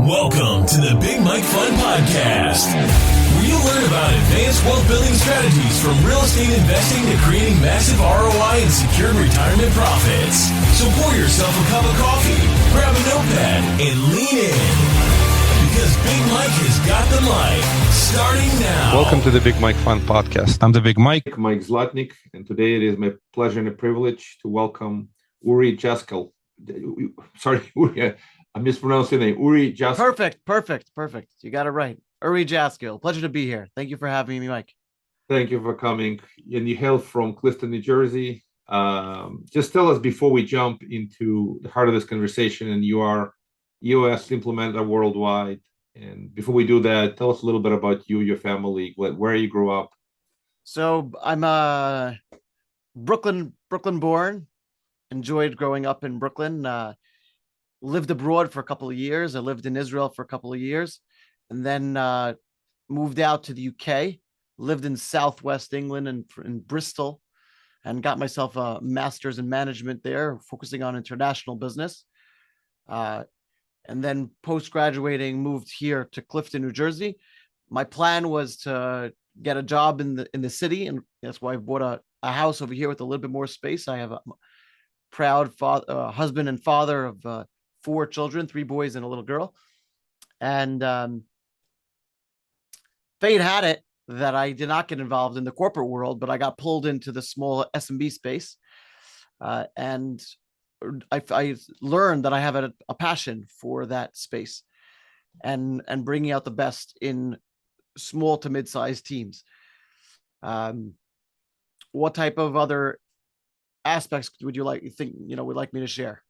Welcome to the Big Mike Fun Podcast, where you'll learn about advanced wealth building strategies from real estate investing to creating massive ROI and secured retirement profits. So pour yourself a cup of coffee, grab a notepad, and lean in, because Big Mike has got the mic, starting now. Welcome to the Big Mike Fun Podcast. I'm the Big Mike. Mike Zlatnik, and today it is my pleasure and a privilege to welcome Uri Jaskiel. Sorry, Uri, I mispronounced your name. Uri Jaskiel. Perfect. You got it right. Uri Jaskiel. Pleasure to be here. Thank you for having me, Mike. Thank you for coming. And you hail from Clifton, New Jersey. Just tell us before we jump into the heart of this conversation, and you are EOS Implementer worldwide. And before we do that, tell us a little bit about you, your family, where you grew up. So I'm Brooklyn born. Enjoyed growing up in Brooklyn. Lived abroad for a couple of years. I lived in Israel for a couple of years, and then moved out to the UK. Lived in Southwest England and in Bristol, and got myself a master's in management there, focusing on international business. And then post-graduating, moved here to Clifton, New Jersey. My plan was to get a job in the city, and that's why I bought a house over here with a little bit more space. I have a proud husband and father of 4 children, 3 boys and a little girl. And fate had it that I did not get involved in the corporate world, but I got pulled into the small SMB space. And I learned that I have a passion for that space and bringing out the best in small to mid-sized teams. What type of other aspects would you would like me to share?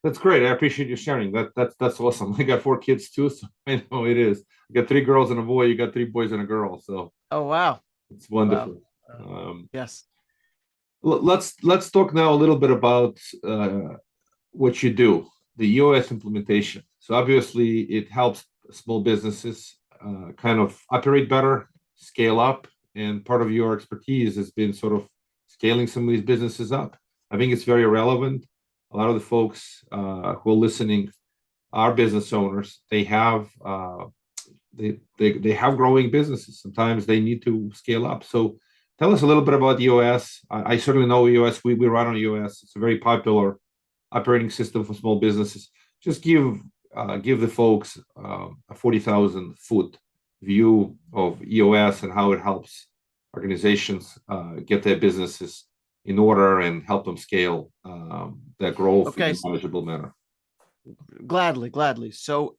That's great. I appreciate you sharing. That's awesome. I got 4 kids too, so I know it is. I got 3 girls and a boy. You got 3 boys and a girl. So oh wow, it's wonderful. Wow. Yes. Let's talk now a little bit about what you do, the EOS implementation. So obviously, it helps small businesses kind of operate better, scale up, and part of your expertise has been sort of scaling some of these businesses up. I think it's very relevant. A lot of the folks who are listening are business owners. They have they have growing businesses. Sometimes they need to scale up. So tell us a little bit about EOS. I certainly know EOS. We run on EOS. It's a very popular operating system for small businesses. Just give the folks a 40,000 foot view of EOS and how it helps organizations get their businesses in order and help them scale their growth in a manageable manner. Gladly. So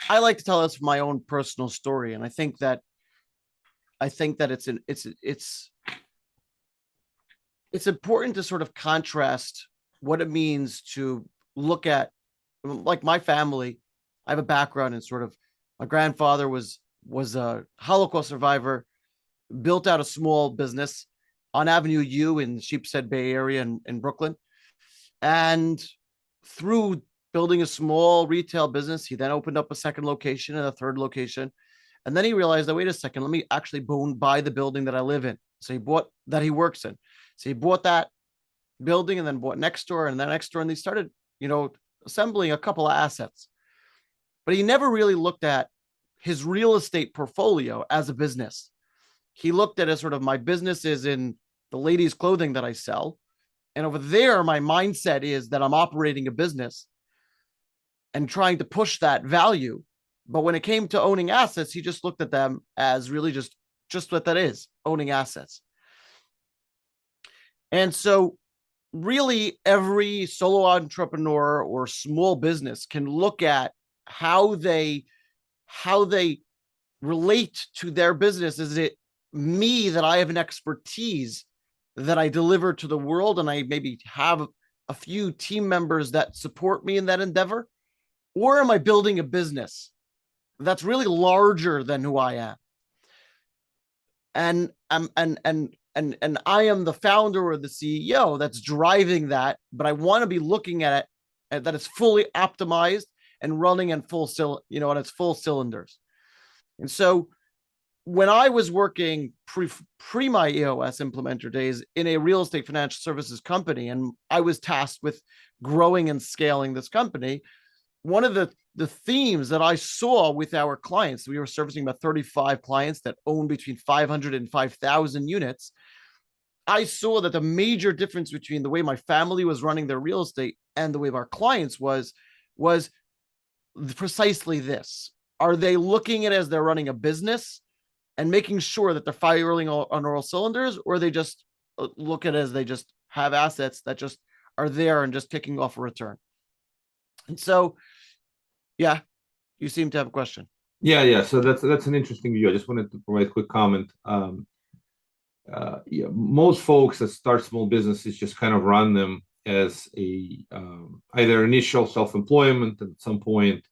I like to tell us my own personal story, and I think that it's important to sort of contrast what it means to look at, like, my family. I have a background in sort of, my grandfather was a Holocaust survivor, built out a small business on Avenue U in the Sheepshead Bay area in Brooklyn. And through building a small retail business, he then opened up a second location and a third location. And then he realized that, wait a second, let me actually buy the building that I live in. So he works in. So he bought that building and then bought next door and then next door. And they started, assembling a couple of assets. But he never really looked at his real estate portfolio as a business. He looked at it as sort of, my business is in the ladies' clothing that I sell. And over there, my mindset is that I'm operating a business and trying to push that value. But when it came to owning assets, he just looked at them as really just what that is, owning assets. And so really every solo entrepreneur or small business can look at how they relate to their business. Is it me, that I have an expertise that I deliver to the world, and I maybe have a few team members that support me in that endeavor? Or am I building a business that's really larger than who I am? And I am the founder or the CEO that's driving that, but I want to be looking at it that it's fully optimized and running in on its full cylinders. And so when I was working pre my EOS Implementer days in a real estate financial services company, and I was tasked with growing and scaling this company, one of the the themes that I saw with our clients, we were servicing about 35 clients that own between 500 and 5,000 units. I saw that the major difference between the way my family was running their real estate and the way our clients was precisely this. Are they looking at it as they're running a business and making sure that they're firing on all cylinders, or they just look at it as they just have assets that just are there and just kicking off a return? And so, yeah, you seem to have a question. Yeah. So that's an interesting view. I just wanted to provide a quick comment. Yeah, most folks that start small businesses just kind of run them as a either initial self-employment, and at some point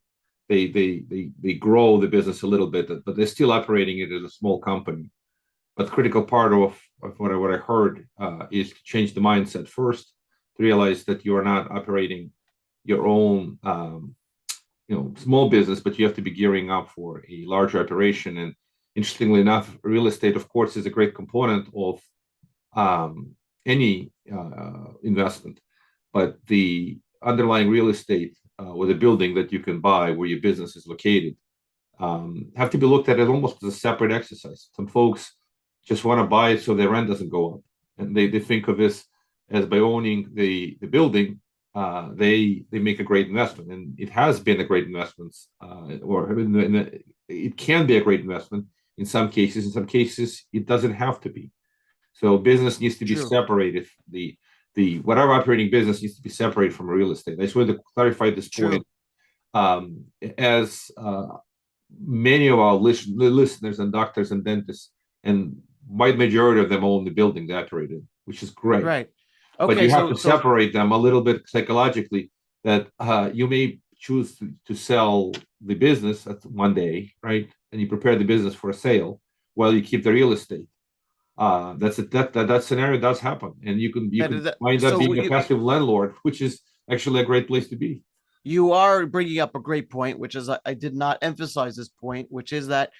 they grow the business a little bit, but they're still operating it as a small company. But the critical part of what I heard is to change the mindset first, to realize that you are not operating your own small business, but you have to be gearing up for a larger operation. And interestingly enough, real estate, of course, is a great component of any investment, but the underlying real estate or the building that you can buy where your business is located have to be looked at as almost as a separate exercise. Some folks just want to buy it so their rent doesn't go up, and they think of this as by owning the building, they make a great investment, and it has been a great investment, it can be a great investment in some cases. In some cases, it doesn't have to be. So business needs to be separated. The whatever operating business needs to be separated from real estate. I just wanted to clarify this point. As many of our listeners and doctors and dentists, and wide majority of them own the building they operate in, which is great. Right. Okay, but you have to separate them a little bit psychologically, that you may choose to sell the business at one day, right? And you prepare the business for a sale while you keep the real estate. That scenario does happen, and you can wind up being a passive landlord, which is actually a great place to be. You are bringing up a great point, which is I did not emphasize this point, which is that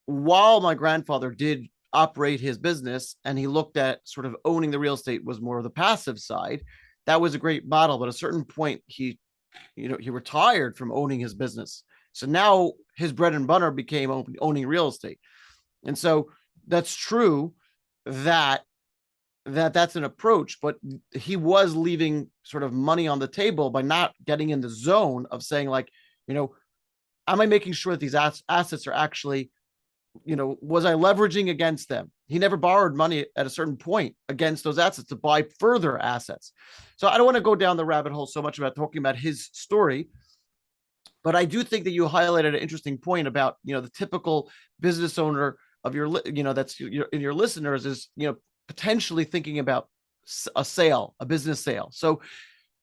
while my grandfather did operate his business and he looked at sort of owning the real estate was more of the passive side, that was a great model. But at a certain point, he retired from owning his business. So now his bread and butter became owning real estate. And so that's true that's an approach, but he was leaving sort of money on the table by not getting in the zone of saying, like, am I making sure that these assets are actually, was I leveraging against them? He never borrowed money at a certain point against those assets to buy further assets. So I don't want to go down the rabbit hole so much about talking about his story, but I do think that you highlighted an interesting point about, the typical business owner of your, that's in your listeners is, potentially thinking about a business sale. So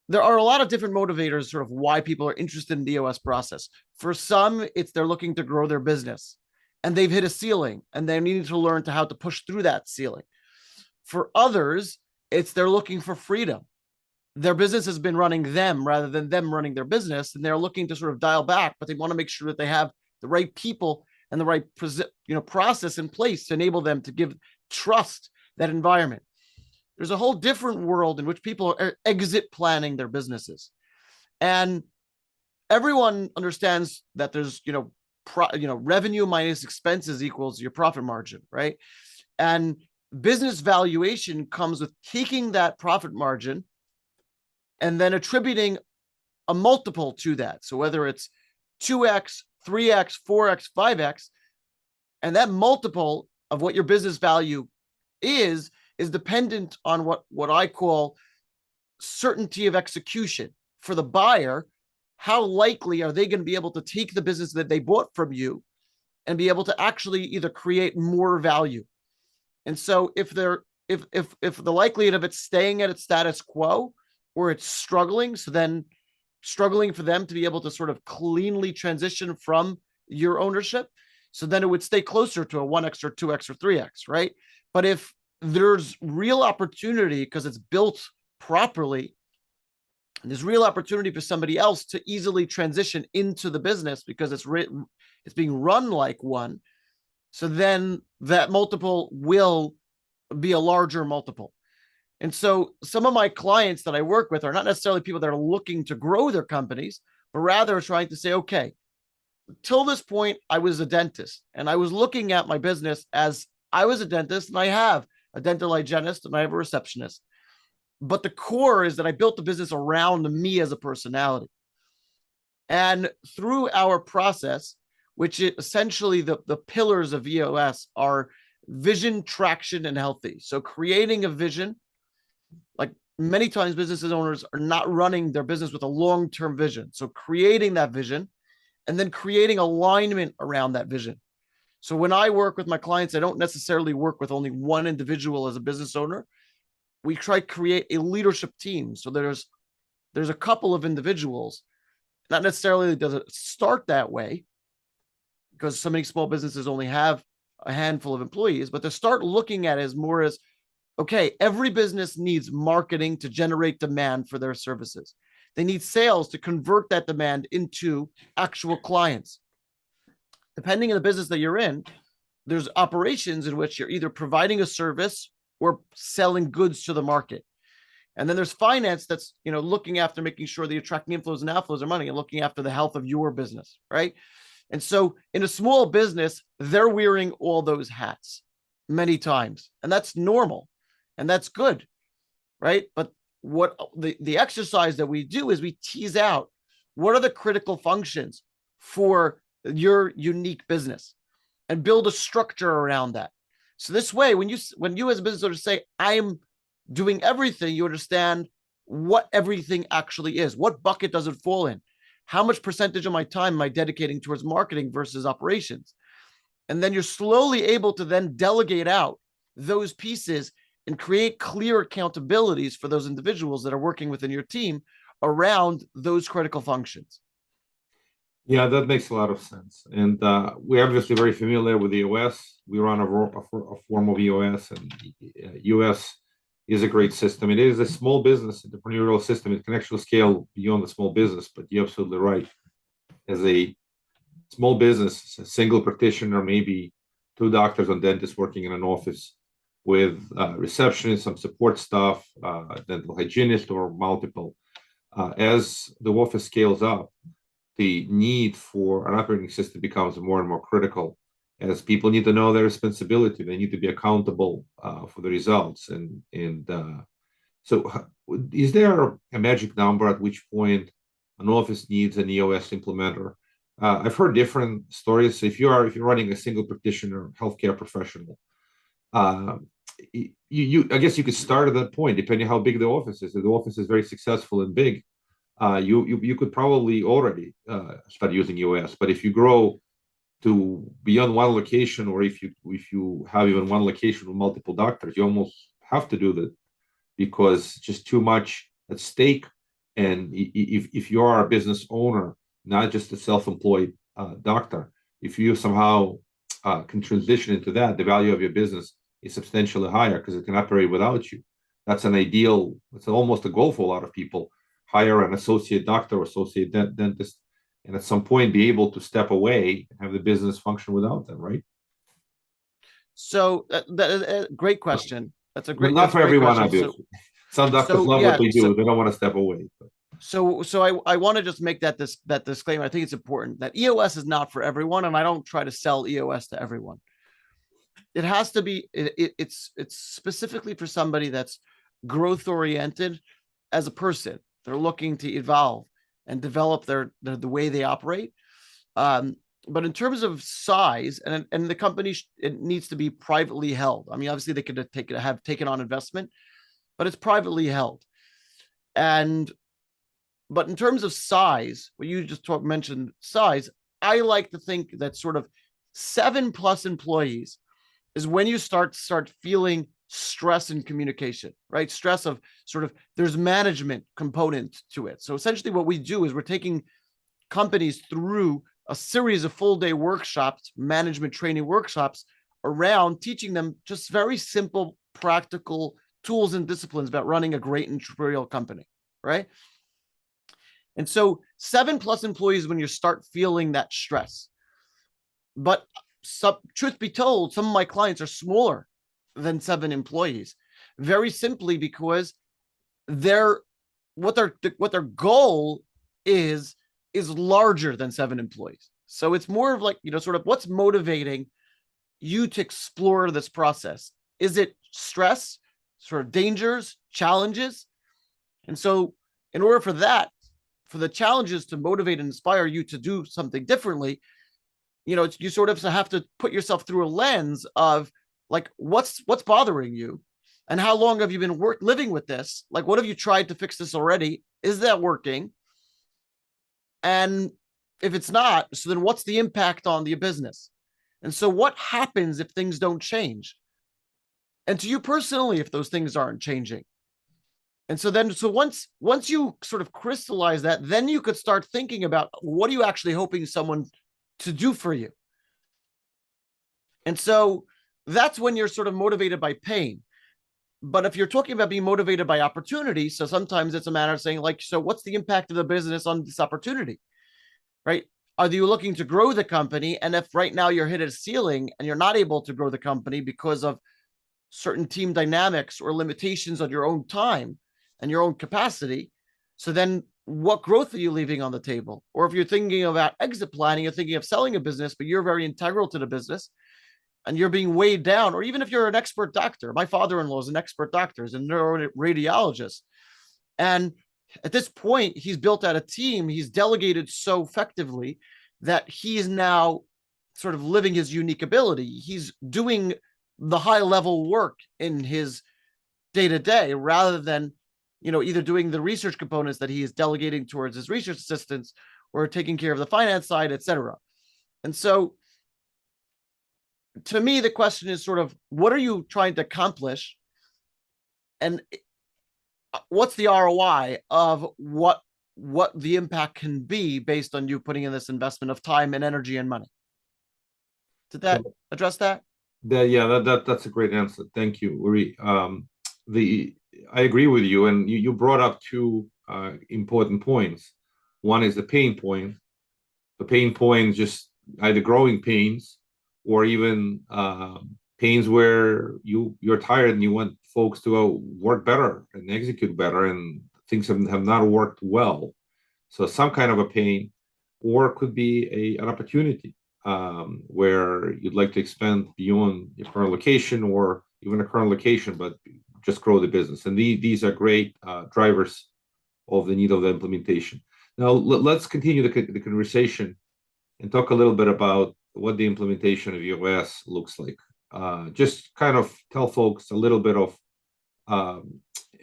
there are a lot of different motivators, sort of why people are interested in the EOS process. For some, it's they're looking to grow their business and they've hit a ceiling and they're needing to learn how to push through that ceiling. For others, it's they're looking for freedom. Their business has been running them rather than them running their business, and they're looking to sort of dial back, but they want to make sure that they have the right people and the right process in place to enable them to trust that environment. There's a whole different world in which people are exit planning their businesses, and everyone understands that there's revenue minus expenses equals your profit margin, right? And business valuation comes with taking that profit margin and then attributing a multiple to that. So whether it's 2x, 3x, 4x, 5x, and that multiple of what your business value is dependent on what I call certainty of execution. For the buyer, how likely are they going to be able to take the business that they bought from you and be able to actually either create more value? And so if the likelihood of it staying at its status quo or it's struggling, so then struggling for them to be able to sort of cleanly transition from your ownership, so then it would stay closer to a 1x or 2x or 3x, right? But if there's real opportunity because it's built properly, there's real opportunity for somebody else to easily transition into the business because it's being run like one. So then that multiple will be a larger multiple. And so some of my clients that I work with are not necessarily people that are looking to grow their companies, but rather trying to say, okay, till this point, I was a dentist and I was looking at my business as I was a dentist and I have a dental hygienist and I have a receptionist. But the core is that I built the business around me as a personality. And through our process, which is essentially the pillars of EOS are vision, traction, and healthy. So creating a vision, like many times business owners are not running their business with a long-term vision. So creating that vision and then creating alignment around that vision. So when I work with my clients, I don't necessarily work with only one individual as a business owner. We try to create a leadership team. So there's a couple of individuals. Not necessarily does it start that way, because so many small businesses only have a handful of employees, but to start looking at it as more as, okay, every business needs marketing to generate demand for their services. They need sales to convert that demand into actual clients. Depending on the business that you're in, there's operations in which you're either providing a service or selling goods to the market. And then there's finance that's, looking after making sure that you're tracking inflows and outflows of money and looking after the health of your business, right? And so in a small business, they're wearing all those hats many times, and that's normal and that's good, right? But what the exercise that we do is we tease out what are the critical functions for your unique business and build a structure around that. So this way, when you as a business owner say, I'm doing everything, you understand what everything actually is. What bucket does it fall in? How much percentage of my time am I dedicating towards marketing versus operations? And then you're slowly able to then delegate out those pieces and create clear accountabilities for those individuals that are working within your team around those critical functions. Yeah, that makes a lot of sense. And we're obviously very familiar with EOS. We run a form of EOS, and EOS is a great system. It is a small business entrepreneurial system. It can actually scale beyond the small business, but you're absolutely right. As a small business, a single practitioner, maybe two doctors and dentists working in an office with receptionists, some support staff, dental hygienist, or multiple. As the office scales up, the need for an operating system becomes more and more critical, as people need to know their responsibility. They need to be accountable for the results. So is there a magic number at which point an office needs an EOS implementer? I've heard different stories. If you're running a single practitioner healthcare professional, I guess you could start at that point, depending how big the office is. If the office is very successful and big, you could probably already start using EOS. But if you grow to beyond one location, or if you have even one location with multiple doctors, you almost have to do that, because just too much at stake. And if you are a business owner, not just a self-employed doctor, if you somehow can transition into that, the value of your business is substantially higher because it can operate without you. That's an ideal. It's almost a goal for a lot of people. Hire an associate doctor or associate dentist, and at some point be able to step away and have the business function without them, right? So great question. That's a great. Not for everyone, question. obviously. Some doctors love what they do; they don't want to step away. But. So I want to just make that disclaimer. I think it's important that EOS is not for everyone, and I don't try to sell EOS to everyone. It has to be. It's specifically for somebody that's growth oriented as a person. They're looking to evolve and develop the way they operate. But in terms of size, and the company, it needs to be privately held. I mean, obviously they could have taken on investment, but it's privately held. But in terms of size, what you just mentioned size, I like to think that sort of 7+ employees is when you start feeling stress in communication, right? Stress of sort of, there's management component to it. So essentially what we do is we're taking companies through a series of full-day workshops, management training workshops, around teaching them just very simple, practical tools and disciplines about running a great entrepreneurial company, right? And so 7+ employees when you start feeling that stress. But truth be told, some of my clients are smaller than 7 employees, very simply because what their goal is is larger than 7 employees. So it's more of like, sort of what's motivating you to explore this process. Is it stress, sort of dangers, challenges? And so in order for the challenges to motivate and inspire you to do something differently, you sort of have to put yourself through a lens of like, what's bothering you? And how long have you been living with this? Like, what have you tried to fix this already? Is that working? And if it's not, so then what's the impact on the business? And so what happens if things don't change? And to you personally, if those things aren't changing? And so once you sort of crystallize that, then you could start thinking about what are you actually hoping someone to do for you? And so that's when you're sort of motivated by pain. But if you're talking about being motivated by opportunity, so sometimes it's a matter of saying like, so what's the impact of the business on this opportunity, right? Are you looking to grow the company? And if right now you're hit a ceiling and you're not able to grow the company because of certain team dynamics or limitations on your own time and your own capacity, so then what growth are you leaving on the table? Or if you're thinking about exit planning, you're thinking of selling a business, but you're very integral to the business and you're being weighed down, or even if you're an expert doctor, my father-in-law is an expert doctor, is a neuroradiologist. And at this point, he's built out a team, he's delegated so effectively that he's now sort of living his unique ability. He's doing the high level work in his day-to-day rather than, either doing the research components that he is delegating towards his research assistants or taking care of the finance side, etc. And so to me, the question is sort of, what are you trying to accomplish? And what's the ROI of what the impact can be based on you putting in this investment of time and energy and money? Did that address that? That's a great answer. Thank you, Uri. I agree with you, and you brought up two important points. One is the pain point. The pain point is just either growing pains or even pains where you're tired and you want folks to work better and execute better, and things have not worked well. So some kind of a pain, or it could be an opportunity where you'd like to expand beyond your current location or even a current location, but just grow the business. And these are great drivers of the need of the implementation. Now, let's continue the conversation and talk a little bit about what the implementation of EOS looks like. Just kind of tell folks a little bit of,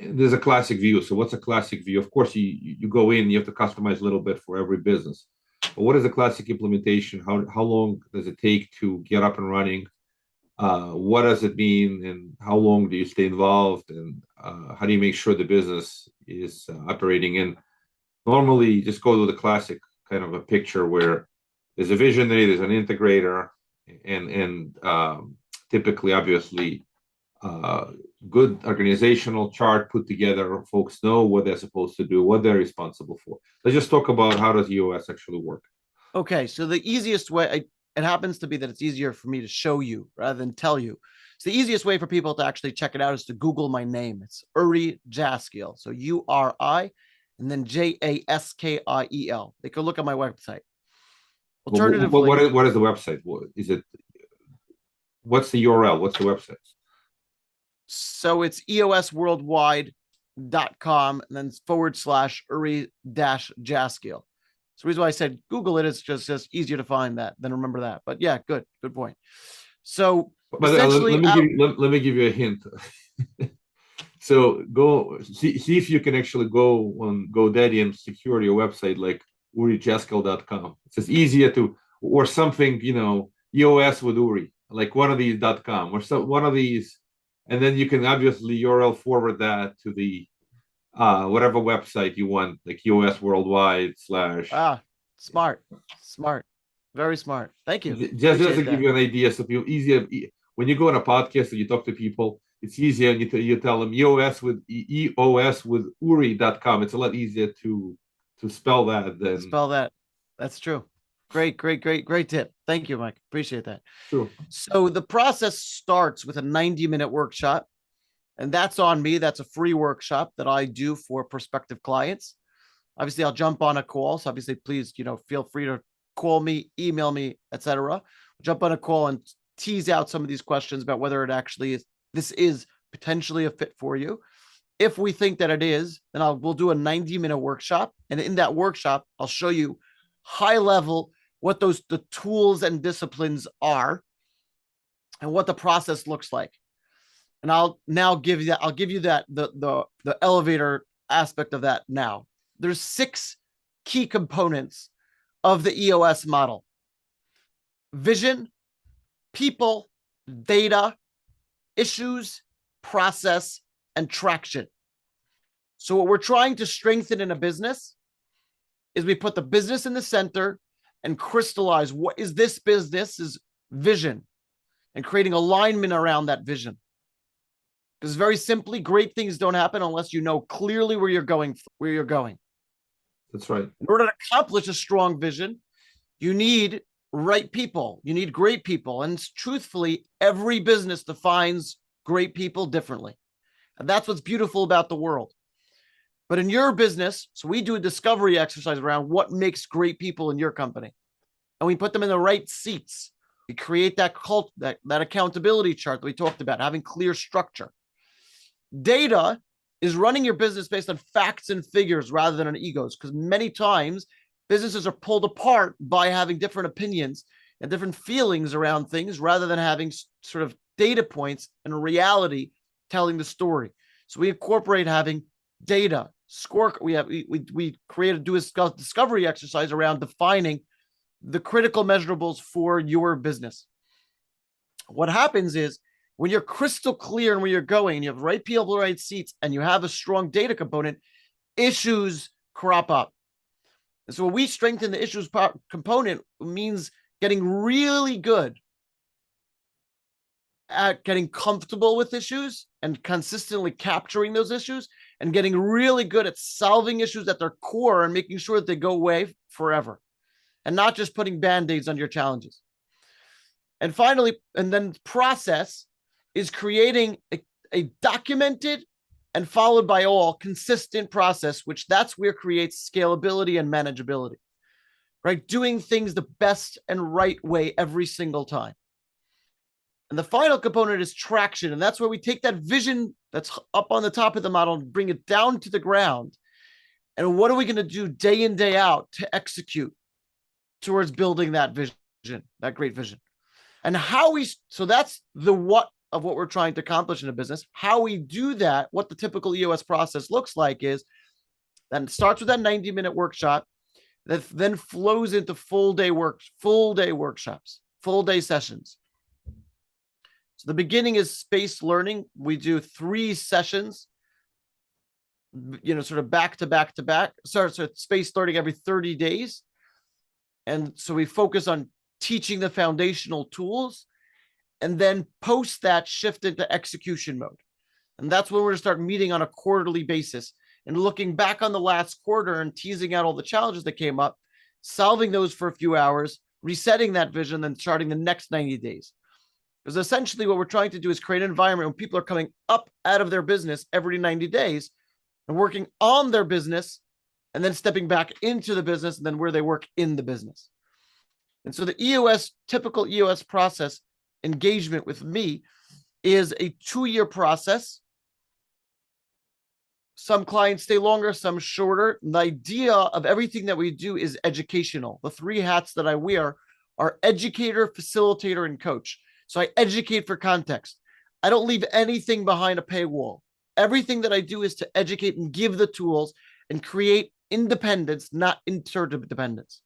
there's a classic view. So what's a classic view? Of course, you go in, you have to customize a little bit for every business. But what is a classic implementation? How long does it take to get up and running? What does it mean, and how long do you stay involved, and how do you make sure the business is operating in? Normally, you just go to the classic kind of a picture where there's a visionary, there's an integrator, and typically, obviously, good organizational chart put together. Folks know what they're supposed to do, what they're responsible for. Let's just talk about how does EOS actually work. Okay, so the easiest way, it happens to be that it's easier for me to show you rather than tell you. So the easiest way for people to actually check it out is to Google my name. It's Uri Jaskiel. So URI and then JASKIEL. They can look at my website. Alternatively, what is the website? What's the URL? What's the website? So it's eosworldwide.com and then /Uri-Jaskiel. So the reason why I said Google it is just easier to find that than remember that. But yeah, good point. So but essentially, let me give you a hint. So go see if you can actually go on GoDaddy and secure your website like UriJaskiel.com. It's just easier to, or something, EOS with Uri, like one of these .com or one of these, and then you can obviously URL forward that to the whatever website you want, like EOS Worldwide / smart, very smart. Thank you. Just to give you an idea, so people easier when you go on a podcast and you talk to people, it's easier, and you tell them EOS with Uri.com. It's a lot easier to spell that than spell that. That's true. Great tip. Thank you, Mike. Appreciate that. Sure. So the process starts with a 90-minute workshop, and that's on me. That's a free workshop that I do for prospective clients. Obviously, I'll jump on a call. So obviously, please, feel free to call me, email me, etc. Jump on a call and tease out some of these questions about whether it actually is, this is potentially a fit for you. If we think that it is, then we'll do a 90-minute workshop. And in that workshop, I'll show you high level what the tools and disciplines are and what the process looks like. And I'll now give you that. I'll give you that the elevator aspect of that now. There's 6 key components of the EOS model: vision, people, data, issues, process, and traction. So what we're trying to strengthen in a business is we put the business in the center and crystallize what is this business's vision and creating alignment around that vision. Because very simply, great things don't happen unless you know clearly where you're going. That's right. In order to accomplish a strong vision, you need right people. You need great people. And truthfully, every business defines great people differently. And that's what's beautiful about the world. But in your business, so we do a discovery exercise around what makes great people in your company. And we put them in the right seats. We create that accountability chart that we talked about, having clear structure. Data is running your business based on facts and figures rather than on egos, because many times businesses are pulled apart by having different opinions and different feelings around things rather than having sort of data points and reality telling the story. So we incorporate having data, score. We do a discovery exercise around defining the critical measurables for your business. What happens is when you're crystal clear in where you're going, and you have the right people, the right seats, and you have a strong data component, issues crop up. And so when we strengthen the issues component, means getting really good at getting comfortable with issues and consistently capturing those issues, and getting really good at solving issues at their core and making sure that they go away forever, and not just putting band-aids on your challenges. And finally, and then process is creating a documented and followed by all consistent process, which that's where creates scalability and manageability, right? Doing things the best and right way every single time. And the final component is traction. And that's where we take that vision that's up on the top of the model and bring it down to the ground. And what are we going to do day in, day out to execute towards building that vision, that great vision? And so that's the what of what we're trying to accomplish in a business. How we do that, what the typical EOS process looks like is, then it starts with that 90-minute workshop that then flows into full day workshops, full day sessions. So the beginning is space learning. We do 3 sessions, sort of back to back to back. So space learning every 30 days. And so we focus on teaching the foundational tools, and then post that shift into execution mode. And that's when we're going to start meeting on a quarterly basis and looking back on the last quarter and teasing out all the challenges that came up, solving those for a few hours, resetting that vision, then starting the next 90 days. Because essentially what we're trying to do is create an environment when people are coming up out of their business every 90 days and working on their business, and then stepping back into the business, and then where they work in the business. And so the typical EOS process engagement with me is a 2-year process. Some clients stay longer, some shorter. The idea of everything that we do is educational. The 3 hats that I wear are educator, facilitator, and coach. So I educate for context. I don't leave anything behind a paywall. Everything that I do is to educate and give the tools and create independence, not interdependence.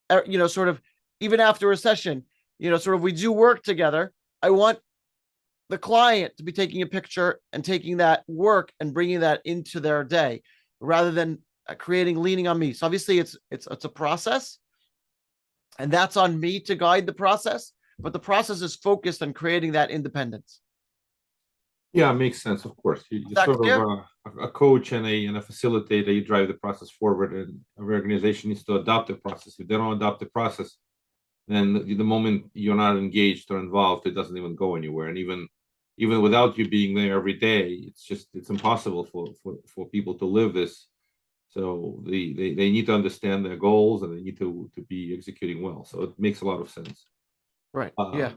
Sort of even after a session, we do work together. I want the client to be taking a picture and taking that work and bringing that into their day rather than leaning on me. So obviously it's a process, and that's on me to guide the process, but the process is focused on creating that independence. Yeah, it makes sense. Of course, you're sort of a coach and a facilitator. You drive the process forward, and every organization needs to adopt the process. If they don't adopt the process, then the moment you're not engaged or involved, it doesn't even go anywhere. And even without you being there every day, it's impossible for people to live this So they need to understand their goals and they need to be executing well. So it makes a lot of sense. Right. Yeah.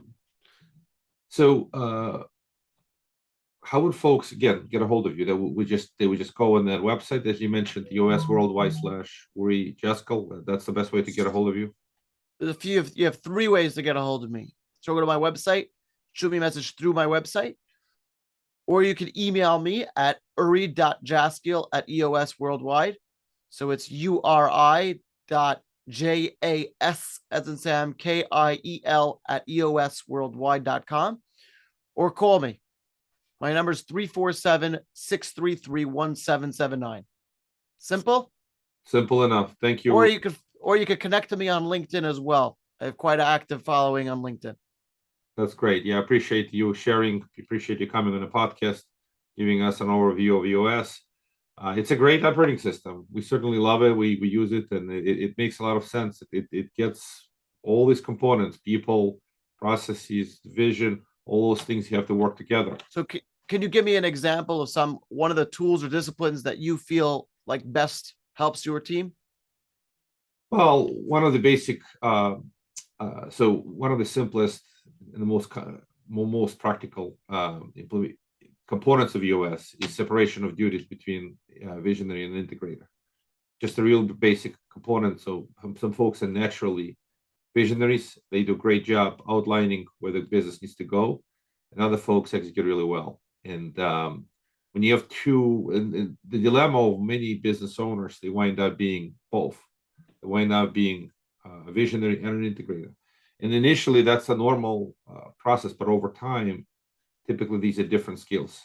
So how would folks again get a hold of you? They would just go on that website as you mentioned, EOS Worldwide / Uri Jaskiel. That's the best way to get a hold of you. You have 3 ways to get a hold of me. So go to my website, shoot me a message through my website, or you can email me at uri.jaskiel@EOS Worldwide. So it's uri.jas as in Sam KIEL @EOSworldwide.com, or call me. My number is 347-633-1779. Simple? Simple enough. Thank you. Or you could connect to me on LinkedIn as well. I have quite an active following on LinkedIn. That's great. Yeah, I appreciate you sharing. Appreciate you coming on the podcast, giving us an overview of EOS. It's a great operating system. We certainly love it. We use it, and it makes a lot of sense. It gets all these components, people, processes, vision, all those things you have to work together. So can you give me an example of one of the tools or disciplines that you feel like best helps your team? Well, one of the basic, so one of the simplest and the most practical components of EOS is separation of duties between visionary and integrator. Just a real basic component. So some folks are naturally visionaries. They do a great job outlining where the business needs to go, and other folks execute really well. And when you have two, and the dilemma of many business owners, they wind up being both. They wind up being a visionary and an integrator. And initially, that's a normal process, but over time, typically these are different skills.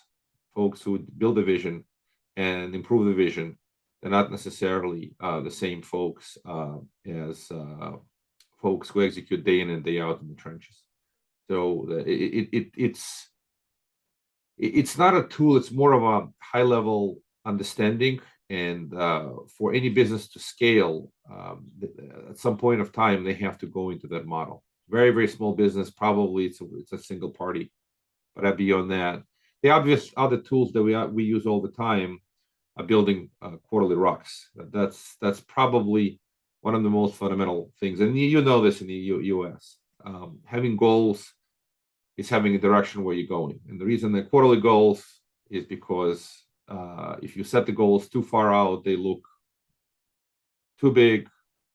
Folks who build a vision and improve the vision, they're not necessarily the same folks as folks who execute day in and day out in the trenches. So it's not a tool, it's more of a high level understanding. And for any business to scale, at some point of time, they have to go into that model. Very, very small business, probably it's a single party. But beyond that, the obvious other tools that we use all the time are building quarterly rocks. That's probably one of the most fundamental things. And you know this in the EOS. Having goals is having a direction where you're going. And the reason the quarterly goals is because if you set the goals too far out, they look too big,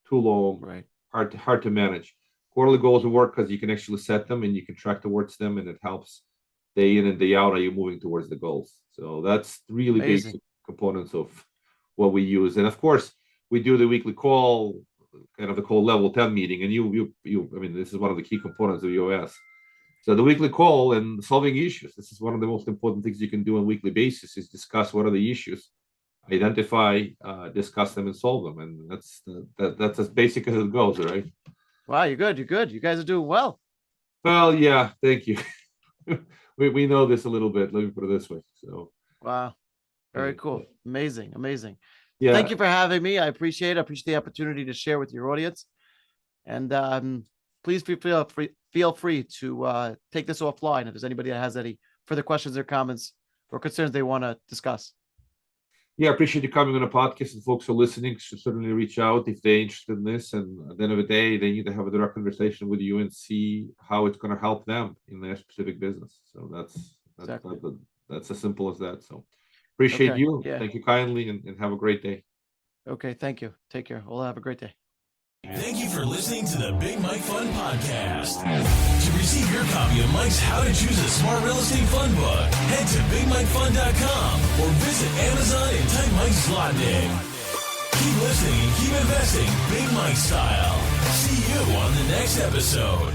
too long, right? Hard to manage. Quarterly goals will work because you can actually set them and you can track towards them, and it helps day in and day out. Are you moving towards the goals? So that's really Amazing. basic components of what we use. And of course, we do the weekly call, kind of the call level 10 meeting. And you I mean, this is one of the key components of EOS. So the weekly call and solving issues. This is one of the most important things you can do on a weekly basis is discuss what are the issues, identify, discuss them, and solve them. And that's as basic as it goes, right? Wow, you're good. You're good. You guys are doing well. Well, yeah, thank you. we know this a little bit. Let me put it this way. So wow, very cool. Amazing. Yeah. Thank you for having me. I appreciate it. I appreciate the opportunity to share with your audience. And please feel free to take this offline if there's anybody that has any further questions or comments or concerns they want to discuss. Yeah, I appreciate you coming on the podcast, and folks who are listening should certainly reach out if they're interested in this. And at the end of the day, they need to have a direct conversation with you and see how it's going to help them in their specific business. So that's as simple as that. So appreciate you. Yeah. Thank you kindly, and have a great day. Okay, thank you. Take care. We'll have a great day. Thank you for listening to the Big Mike Fund Podcast. To receive your copy of Mike's How to Choose a Smart Real Estate Fund book, head to BigMikeFund.com or visit Amazon and type Mike's slot name. Keep listening and keep investing Big Mike style. See you on the next episode.